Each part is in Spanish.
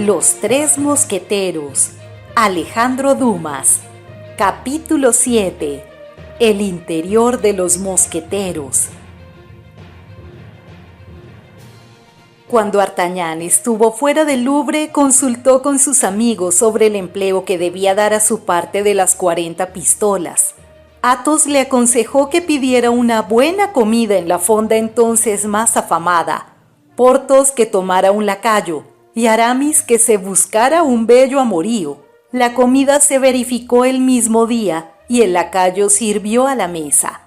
Los Tres Mosqueteros, Alejandro Dumas. Capítulo 7. El interior de los mosqueteros. Cuando D'Artagnan estuvo fuera del Louvre, consultó con sus amigos sobre el empleo que debía dar a su parte de las 40 pistolas. Athos le aconsejó que pidiera una buena comida en la fonda entonces más afamada, Porthos que tomara un lacayo y Aramis que se buscara un bello amorío. La comida se verificó el mismo día y el lacayo sirvió a la mesa.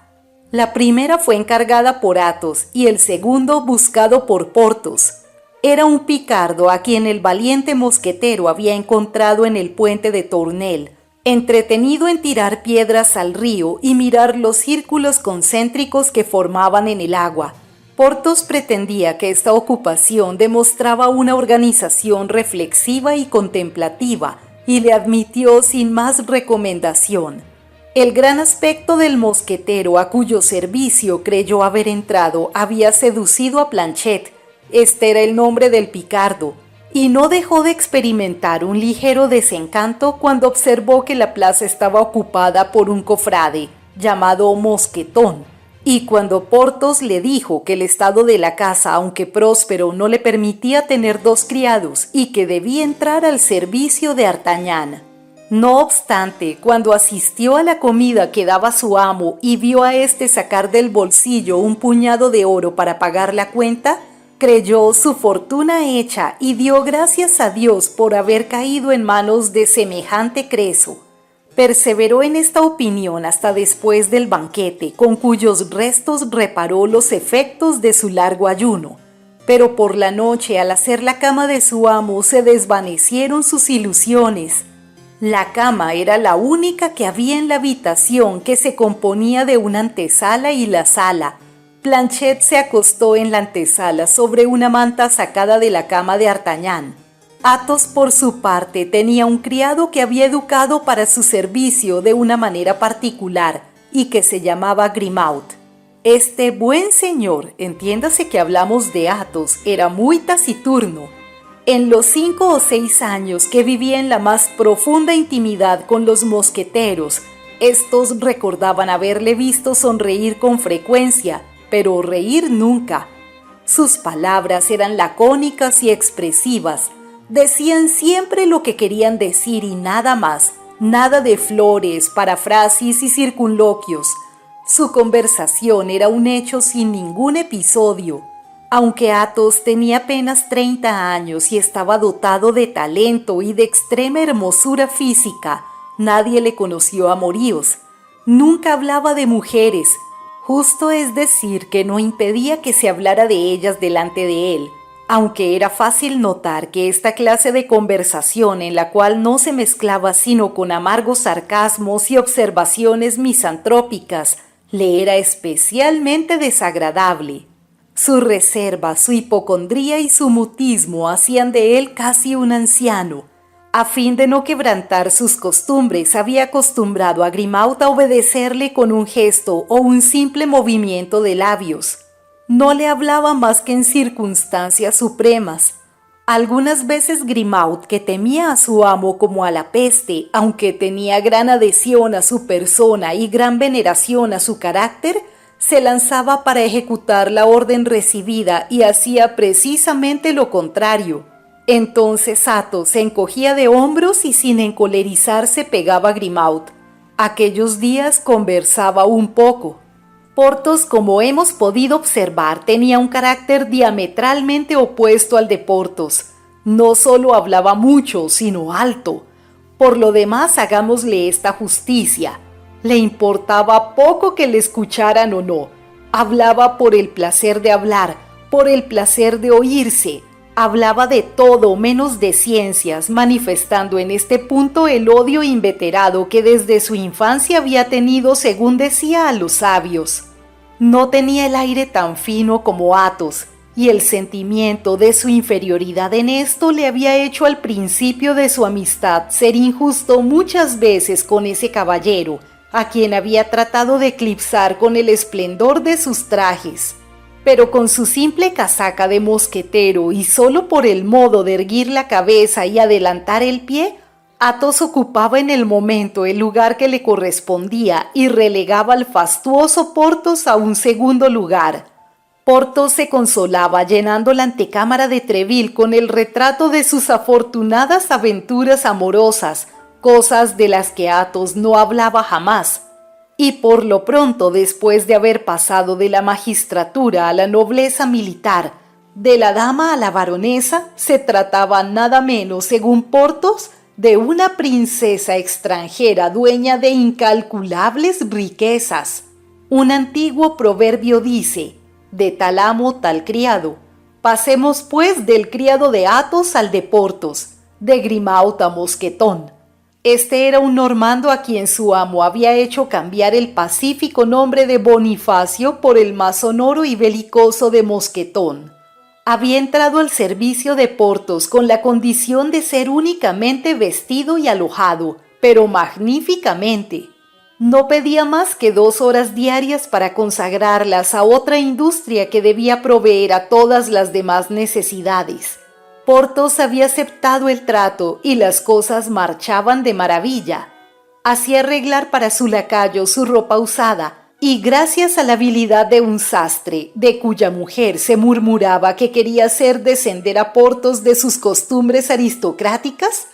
La primera fue encargada por Athos y el segundo buscado por Porthos. Era un picardo a quien el valiente mosquetero había encontrado en el puente de Tournelle, entretenido en tirar piedras al río y mirar los círculos concéntricos que formaban en el agua. Porthos pretendía que esta ocupación demostraba una organización reflexiva y contemplativa y le admitió sin más recomendación. El gran aspecto del mosquetero a cuyo servicio creyó haber entrado había seducido a Planchet, este era el nombre del picardo, y no dejó de experimentar un ligero desencanto cuando observó que la plaza estaba ocupada por un cofrade llamado Mosquetón, y cuando Porthos le dijo que el estado de la casa, aunque próspero, no le permitía tener 2 criados y que debía entrar al servicio de D'Artagnan. No obstante, cuando asistió a la comida que daba su amo y vio a éste sacar del bolsillo un puñado de oro para pagar la cuenta, creyó su fortuna hecha y dio gracias a Dios por haber caído en manos de semejante creso. Perseveró en esta opinión hasta después del banquete, con cuyos restos reparó los efectos de su largo ayuno. Pero por la noche, al hacer la cama de su amo, se desvanecieron sus ilusiones. La cama era la única que había en la habitación, que se componía de una antesala y la sala. Planchet se acostó en la antesala sobre una manta sacada de la cama de D'Artagnan. Athos, por su parte, tenía un criado que había educado para su servicio de una manera particular y que se llamaba Grimaud. Este buen señor, entiéndase que hablamos de Athos, era muy taciturno. En los 5 o 6 años que vivía en la más profunda intimidad con los mosqueteros, estos recordaban haberle visto sonreír con frecuencia, pero reír nunca. Sus palabras eran lacónicas y expresivas. Decían siempre lo que querían decir y nada más, nada de flores, parafrasis y circunloquios. Su conversación era un hecho sin ningún episodio. Aunque Athos tenía apenas 30 años y estaba dotado de talento y de extrema hermosura física, nadie le conoció amoríos. Nunca hablaba de mujeres, justo es decir que no impedía que se hablara de ellas delante de él, aunque era fácil notar que esta clase de conversación en la cual no se mezclaba sino con amargos sarcasmos y observaciones misantrópicas, le era especialmente desagradable. Su reserva, su hipocondría y su mutismo hacían de él casi un anciano. A fin de no quebrantar sus costumbres, había acostumbrado a Grimaud a obedecerle con un gesto o un simple movimiento de labios. No le hablaba más que en circunstancias supremas. Algunas veces Grimaud, que temía a su amo como a la peste, aunque tenía gran adhesión a su persona y gran veneración a su carácter, se lanzaba para ejecutar la orden recibida y hacía precisamente lo contrario. Entonces Athos se encogía de hombros y sin encolerizarse pegaba a Grimaud. Aquellos días conversaba un poco. Porthos, como hemos podido observar, tenía un carácter diametralmente opuesto al de Porthos. No solo hablaba mucho, sino alto. Por lo demás, hagámosle esta justicia. Le importaba poco que le escucharan o no. Hablaba por el placer de hablar, por el placer de oírse. Hablaba de todo menos de ciencias, manifestando en este punto el odio inveterado que desde su infancia había tenido, según decía, a los sabios. No tenía el aire tan fino como Athos, y el sentimiento de su inferioridad en esto le había hecho al principio de su amistad ser injusto muchas veces con ese caballero, a quien había tratado de eclipsar con el esplendor de sus trajes. Pero con su simple casaca de mosquetero y solo por el modo de erguir la cabeza y adelantar el pie, Athos ocupaba en el momento el lugar que le correspondía y relegaba al fastuoso Porthos a un segundo lugar. Porthos se consolaba llenando la antecámara de Treville con el retrato de sus afortunadas aventuras amorosas, cosas de las que Athos no hablaba jamás. Y por lo pronto, después de haber pasado de la magistratura a la nobleza militar, de la dama a la baronesa, se trataba nada menos, según Porthos, de una princesa extranjera dueña de incalculables riquezas. Un antiguo proverbio dice: de tal amo tal criado. Pasemos pues del criado de Athos al de Porthos, de Grimaud a Mosquetón. Este era un normando a quien su amo había hecho cambiar el pacífico nombre de Bonifacio por el más sonoro y belicoso de Mosquetón. Había entrado al servicio de Porthos con la condición de ser únicamente vestido y alojado, pero magníficamente. No pedía más que 2 horas diarias para consagrarlas a otra industria que debía proveer a todas las demás necesidades. Porthos había aceptado el trato y las cosas marchaban de maravilla. Hacía arreglar para su lacayo su ropa usada y gracias a la habilidad de un sastre, de cuya mujer se murmuraba que quería hacer descender a Porthos de sus costumbres aristocráticas,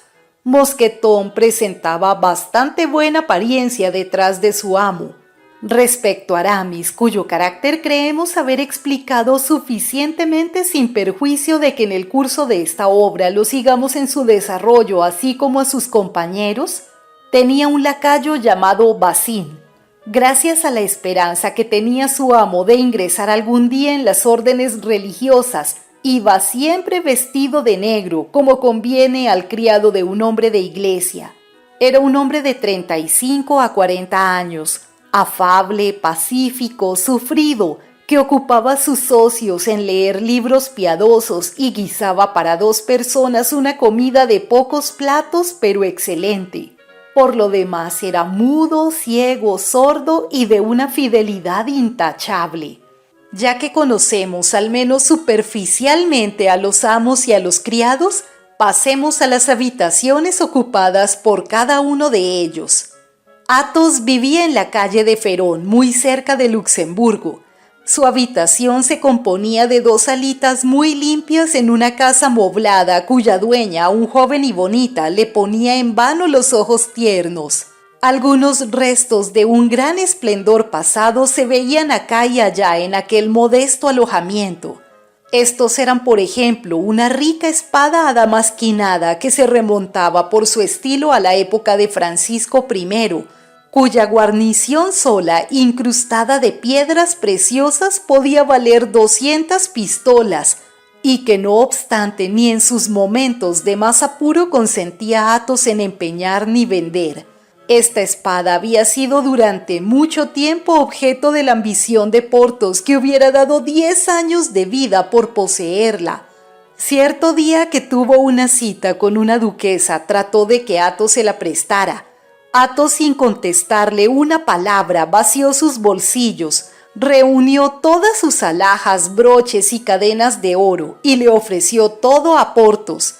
Mosquetón presentaba bastante buena apariencia detrás de su amo. Respecto a Aramis, cuyo carácter creemos haber explicado suficientemente sin perjuicio de que en el curso de esta obra lo sigamos en su desarrollo así como a sus compañeros, tenía un lacayo llamado Bazin. Gracias a la esperanza que tenía su amo de ingresar algún día en las órdenes religiosas, iba siempre vestido de negro, como conviene al criado de un hombre de iglesia. Era un hombre de 35 a 40 años, afable, pacífico, sufrido, que ocupaba sus ocios en leer libros piadosos y guisaba para 2 personas una comida de pocos platos pero excelente. Por lo demás era mudo, ciego, sordo y de una fidelidad intachable. Ya que conocemos al menos superficialmente a los amos y a los criados, pasemos a las habitaciones ocupadas por cada uno de ellos. Athos vivía en la calle de Ferón, muy cerca de Luxemburgo. Su habitación se componía de 2 salitas muy limpias en una casa moblada cuya dueña, un joven y bonita, le ponía en vano los ojos tiernos. Algunos restos de un gran esplendor pasado se veían acá y allá en aquel modesto alojamiento. Estos eran, por ejemplo, una rica espada adamasquinada que se remontaba por su estilo a la época de Francisco I, cuya guarnición sola, incrustada de piedras preciosas, podía valer 200 pistolas, y que no obstante ni en sus momentos de más apuro consentía Athos en empeñar ni vender. Esta espada había sido durante mucho tiempo objeto de la ambición de Porthos, que hubiera dado 10 años de vida por poseerla. Cierto día que tuvo una cita con una duquesa, trató de que Athos se la prestara. Athos, sin contestarle una palabra, vació sus bolsillos, reunió todas sus alhajas, broches y cadenas de oro y le ofreció todo a Porthos.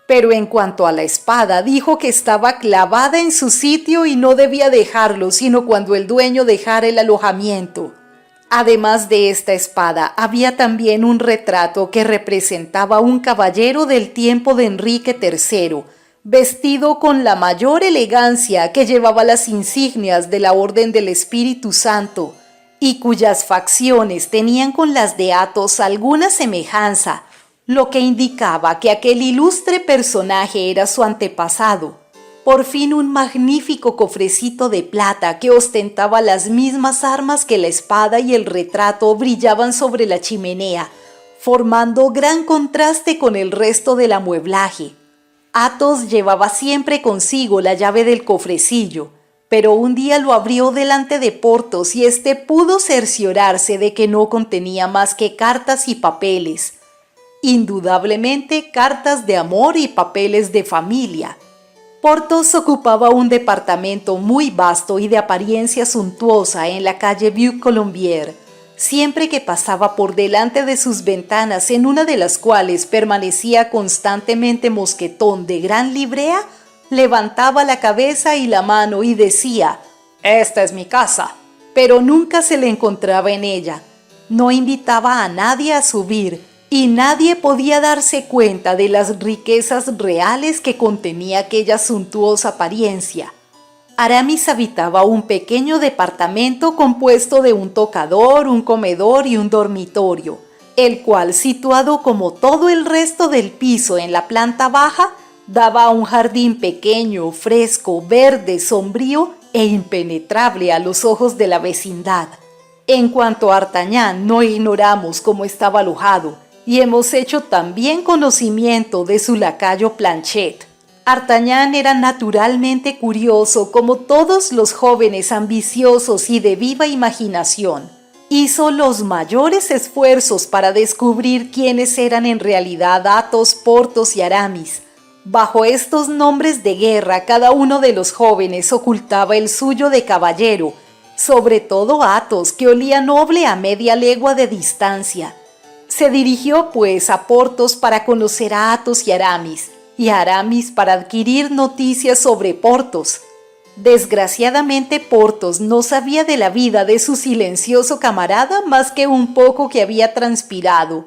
Pero en cuanto a la espada, dijo que estaba clavada en su sitio y no debía dejarlo sino cuando el dueño dejara el alojamiento. Además de esta espada, había también un retrato que representaba a un caballero del tiempo de Enrique III, vestido con la mayor elegancia, que llevaba las insignias de la Orden del Espíritu Santo y cuyas facciones tenían con las de Athos alguna semejanza, lo que indicaba que aquel ilustre personaje era su antepasado. Por fin un magnífico cofrecito de plata que ostentaba las mismas armas que la espada y el retrato brillaban sobre la chimenea, formando gran contraste con el resto del amueblaje. Athos llevaba siempre consigo la llave del cofrecillo, pero un día lo abrió delante de Porthos y éste pudo cerciorarse de que no contenía más que cartas y papeles. Indudablemente cartas de amor y papeles de familia. Porthos ocupaba un departamento muy vasto y de apariencia suntuosa en la calle Vieux Colombier. Siempre que pasaba por delante de sus ventanas, en una de las cuales permanecía constantemente Mosquetón de gran librea, levantaba la cabeza y la mano y decía: «Esta es mi casa», pero nunca se le encontraba en ella. No invitaba a nadie a subir y nadie podía darse cuenta de las riquezas reales que contenía aquella suntuosa apariencia. Aramis habitaba un pequeño departamento compuesto de un tocador, un comedor y un dormitorio, el cual, situado como todo el resto del piso en la planta baja, daba a un jardín pequeño, fresco, verde, sombrío e impenetrable a los ojos de la vecindad. En cuanto a Artagnan, no ignoramos cómo estaba alojado y hemos hecho también conocimiento de su lacayo Planchet. Artagnan era naturalmente curioso, como todos los jóvenes ambiciosos y de viva imaginación. Hizo los mayores esfuerzos para descubrir quiénes eran en realidad Athos, Porthos y Aramis. Bajo estos nombres de guerra, cada uno de los jóvenes ocultaba el suyo de caballero, sobre todo Athos, que olía noble a media legua de distancia. Se dirigió pues a Porthos para conocer a Athos y Aramis, y a Aramis para adquirir noticias sobre Porthos. Desgraciadamente Porthos no sabía de la vida de su silencioso camarada más que un poco que había transpirado.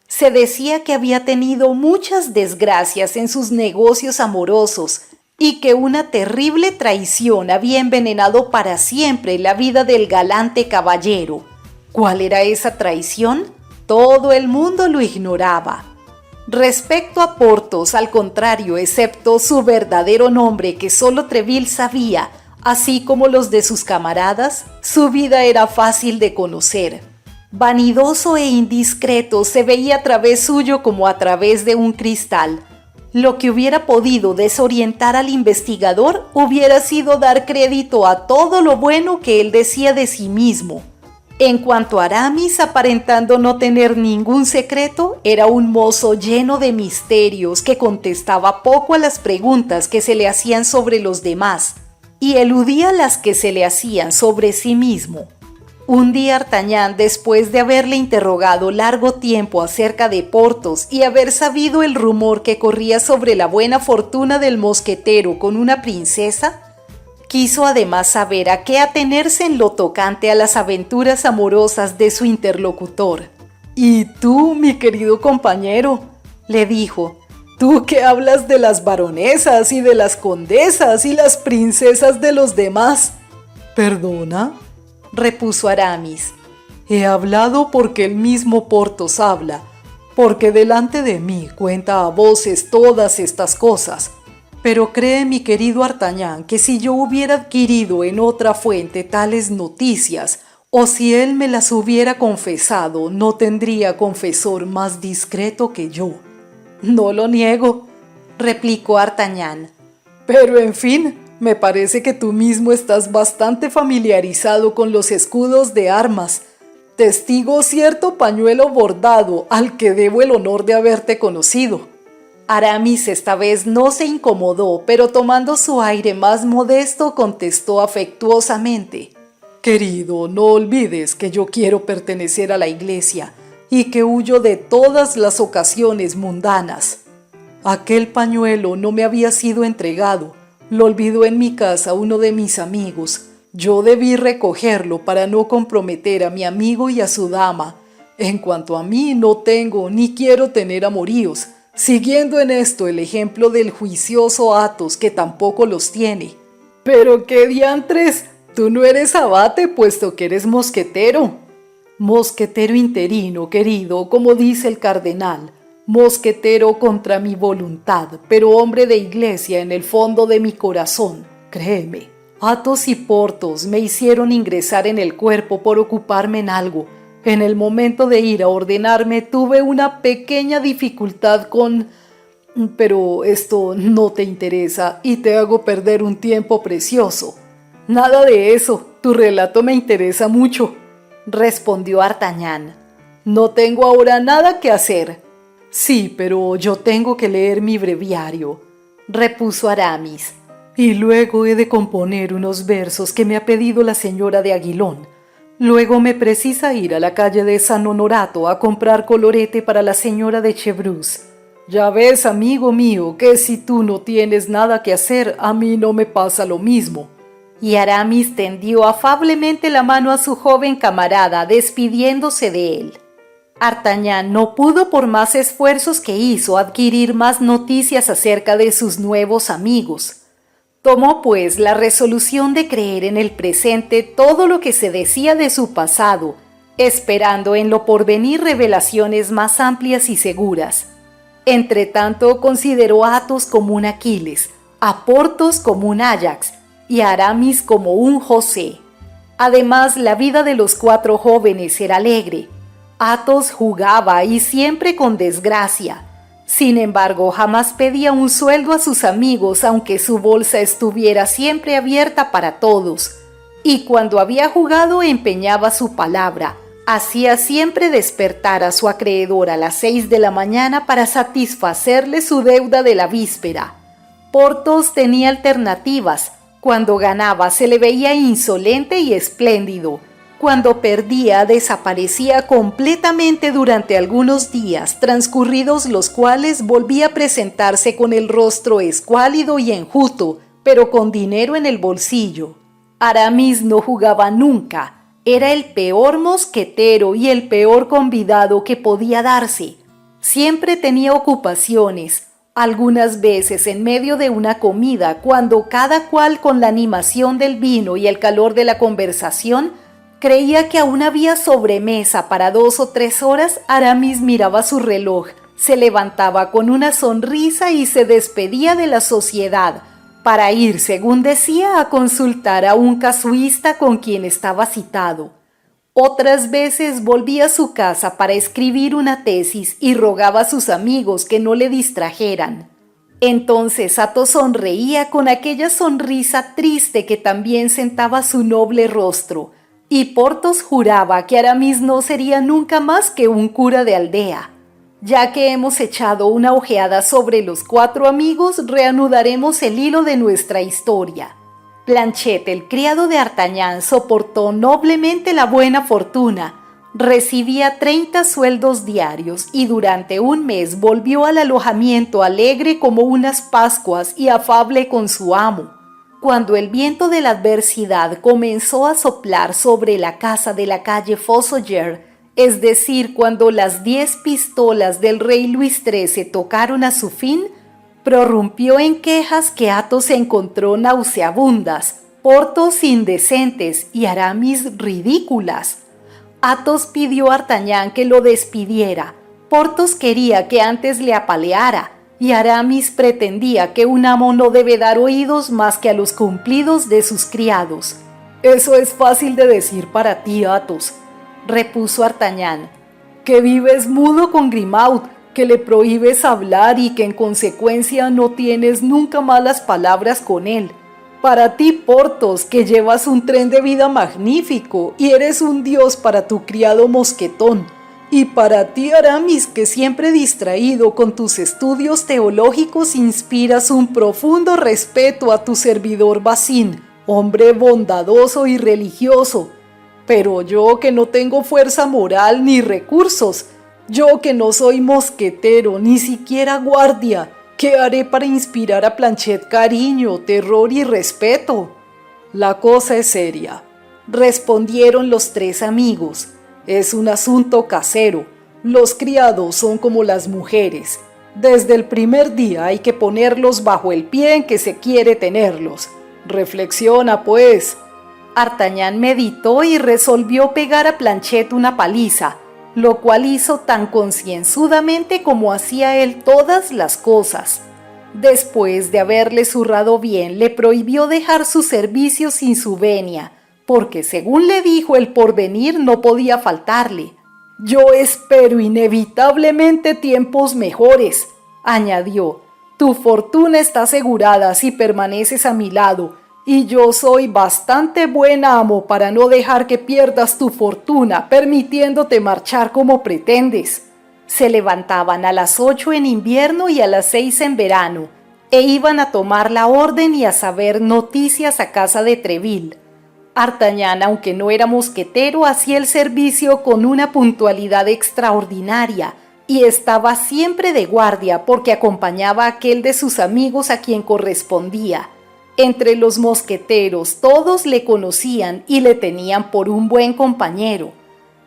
Se decía que había tenido muchas desgracias en sus negocios amorosos y que una terrible traición había envenenado para siempre la vida del galante caballero. ¿Cuál era esa traición? Todo el mundo lo ignoraba. Respecto a Porthos, al contrario, excepto su verdadero nombre que solo Treville sabía, así como los de sus camaradas, su vida era fácil de conocer. Vanidoso e indiscreto, se veía a través suyo como a través de un cristal. Lo que hubiera podido desorientar al investigador hubiera sido dar crédito a todo lo bueno que él decía de sí mismo. En cuanto a Aramis, aparentando no tener ningún secreto, era un mozo lleno de misterios que contestaba poco a las preguntas que se le hacían sobre los demás y eludía las que se le hacían sobre sí mismo. Un día Artagnan, después de haberle interrogado largo tiempo acerca de Porthos y haber sabido el rumor que corría sobre la buena fortuna del mosquetero con una princesa, quiso además saber a qué atenerse en lo tocante a las aventuras amorosas de su interlocutor. «¿Y tú, mi querido compañero?», le dijo, «tú que hablas de las baronesas y de las condesas y las princesas de los demás». «¿Perdona?», repuso Aramis. «He hablado porque el mismo Porthos habla, porque delante de mí cuenta a voces todas estas cosas. Pero cree, mi querido Artagnan, que si yo hubiera adquirido en otra fuente tales noticias, o si él me las hubiera confesado, no tendría confesor más discreto que yo». «No lo niego», replicó Artagnan. «Pero en fin, me parece que tú mismo estás bastante familiarizado con los escudos de armas. Testigo cierto pañuelo bordado al que debo el honor de haberte conocido». Aramis esta vez no se incomodó, pero tomando su aire más modesto contestó afectuosamente: «Querido, no olvides que yo quiero pertenecer a la iglesia y que huyo de todas las ocasiones mundanas. Aquel pañuelo no me había sido entregado, lo olvidó en mi casa uno de mis amigos. Yo debí recogerlo para no comprometer a mi amigo y a su dama. En cuanto a mí, no tengo ni quiero tener amoríos, siguiendo en esto el ejemplo del juicioso Athos, que tampoco los tiene». «¿Pero qué diantres? Tú no eres abate, puesto que eres mosquetero». «Mosquetero interino, querido, como dice el cardenal. Mosquetero contra mi voluntad, pero hombre de iglesia en el fondo de mi corazón. Créeme, Athos y Porthos me hicieron ingresar en el cuerpo por ocuparme en algo. En el momento de ir a ordenarme tuve una pequeña dificultad con... Pero esto no te interesa y te hago perder un tiempo precioso». «Nada de eso, tu relato me interesa mucho», respondió Artagnan. «No tengo ahora nada que hacer». «Sí, pero yo tengo que leer mi breviario», repuso Aramis, «y luego he de componer unos versos que me ha pedido la señora de Aguilón. Luego me precisa ir a la calle de San Honorato a comprar colorete para la señora de Chevreuse. Ya ves, amigo mío, que si tú no tienes nada que hacer, a mí no me pasa lo mismo». Y Aramis tendió afablemente la mano a su joven camarada, despidiéndose de él. D'Artagnan no pudo por más esfuerzos que hizo adquirir más noticias acerca de sus nuevos amigos. Tomó pues la resolución de creer en el presente todo lo que se decía de su pasado, esperando en lo porvenir revelaciones más amplias y seguras. Entretanto consideró a Athos como un Aquiles, a Porthos como un Ajax y a Aramis como un José. Además, la vida de los cuatro jóvenes era alegre. Athos jugaba y siempre con desgracia. Sin embargo, jamás pedía un sueldo a sus amigos, aunque su bolsa estuviera siempre abierta para todos. Y cuando había jugado, empeñaba su palabra. Hacía siempre despertar a su acreedor a las 6 de la mañana para satisfacerle su deuda de la víspera. Porthos tenía alternativas. Cuando ganaba se le veía insolente y espléndido. Cuando perdía desaparecía completamente durante algunos días, transcurridos los cuales volvía a presentarse con el rostro escuálido y enjuto, pero con dinero en el bolsillo. Aramis no jugaba nunca. Era el peor mosquetero y el peor convidado que podía darse. Siempre tenía ocupaciones. Algunas veces en medio de una comida, cuando cada cual con la animación del vino y el calor de la conversación creía que aún había sobremesa para 2 o 3 horas, Aramis miraba su reloj, se levantaba con una sonrisa y se despedía de la sociedad para ir, según decía, a consultar a un casuista con quien estaba citado. Otras veces volvía a su casa para escribir una tesis y rogaba a sus amigos que no le distrajeran. Entonces Athos sonreía con aquella sonrisa triste que también sentaba su noble rostro, y Porthos juraba que Aramis no sería nunca más que un cura de aldea. Ya que hemos echado una ojeada sobre los cuatro amigos, reanudaremos el hilo de nuestra historia. Planchet, el criado de D'Artagnan, soportó noblemente la buena fortuna. Recibía 30 sueldos diarios y durante un mes volvió al alojamiento alegre como unas Pascuas y afable con su amo. Cuando el viento de la adversidad comenzó a soplar sobre la casa de la calle Fossoyeurs, es decir, cuando las 10 pistolas del rey Luis XIII tocaron a su fin, prorrumpió en quejas que Athos encontró nauseabundas, Porthos indecentes y Aramis ridículas. Athos pidió a D'Artagnan que lo despidiera, Porthos quería que antes le apaleara, y Aramis pretendía que un amo no debe dar oídos más que a los cumplidos de sus criados. «Eso es fácil de decir para ti, Athos», repuso D'Artagnan, «que vives mudo con Grimaud, que le prohíbes hablar y que en consecuencia no tienes nunca malas palabras con él. Para ti, Porthos, que llevas un tren de vida magnífico y eres un dios para tu criado mosquetón. Y para ti, Aramis, que siempre distraído con tus estudios teológicos inspiras un profundo respeto a tu servidor Bazin, hombre bondadoso y religioso. Pero yo que no tengo fuerza moral ni recursos, yo que no soy mosquetero, ni siquiera guardia, ¿qué haré para inspirar a Planchet cariño, terror y respeto?» «La cosa es seria», respondieron los 3 amigos. «Es un asunto casero. Los criados son como las mujeres. Desde el primer día hay que ponerlos bajo el pie en que se quiere tenerlos. Reflexiona, pues». D'Artagnan meditó y resolvió pegar a Planchet una paliza, lo cual hizo tan concienzudamente como hacía él todas las cosas. Después de haberle zurrado bien, le prohibió dejar su servicio sin su venia, porque según le dijo el porvenir no podía faltarle. «Yo espero inevitablemente tiempos mejores», añadió. «Tu fortuna está asegurada si permaneces a mi lado, y yo soy bastante buen amo para no dejar que pierdas tu fortuna permitiéndote marchar como pretendes». Se levantaban a las 8 en invierno y a las 6 en verano, e iban a tomar la orden y a saber noticias a casa de Treville. Artagnan, aunque no era mosquetero, hacía el servicio con una puntualidad extraordinaria y estaba siempre de guardia porque acompañaba a aquel de sus amigos a quien correspondía. Entre los mosqueteros todos le conocían y le tenían por un buen compañero.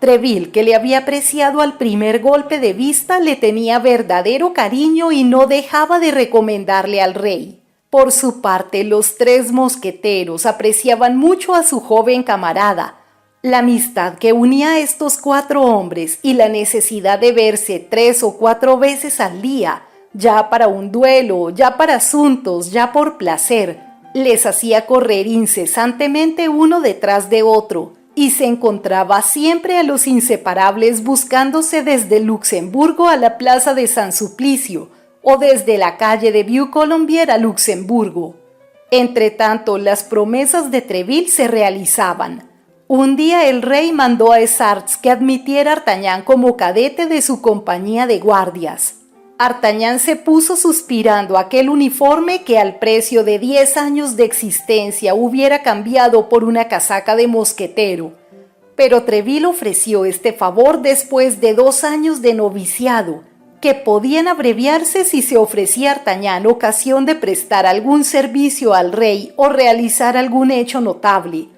Treville, que le había apreciado al primer golpe de vista, le tenía verdadero cariño y no dejaba de recomendarle al rey. Por su parte, los tres mosqueteros apreciaban mucho a su joven camarada. La amistad que unía a estos 4 hombres y la necesidad de verse 3 o 4 veces al día, ya para un duelo, ya para asuntos, ya por placer, les hacía correr incesantemente uno detrás de otro, y se encontraba siempre a los inseparables buscándose desde Luxemburgo a la plaza de San Suplicio, o desde la calle de Vieux Colombier a Luxemburgo. Entretanto, las promesas de Treville se realizaban. Un día el rey mandó a Essarts que admitiera a Artagnan como cadete de su compañía de guardias. Artagnan se puso suspirando aquel uniforme que al precio de 10 años de existencia hubiera cambiado por una casaca de mosquetero. Pero Treville ofreció este favor después de 2 años de noviciado, que podían abreviarse si se ofrecía a Artagnan ocasión de prestar algún servicio al rey o realizar algún hecho notable.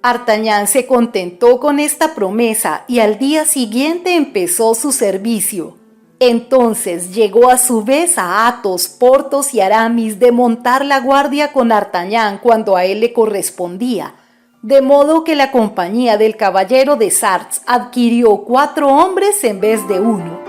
Artagnan se contentó con esta promesa y al día siguiente empezó su servicio. Entonces llegó a su vez a Athos, Porthos y Aramis de montar la guardia con Artagnan cuando a él le correspondía, de modo que la compañía del caballero de Essarts adquirió 4 hombres en vez de 1.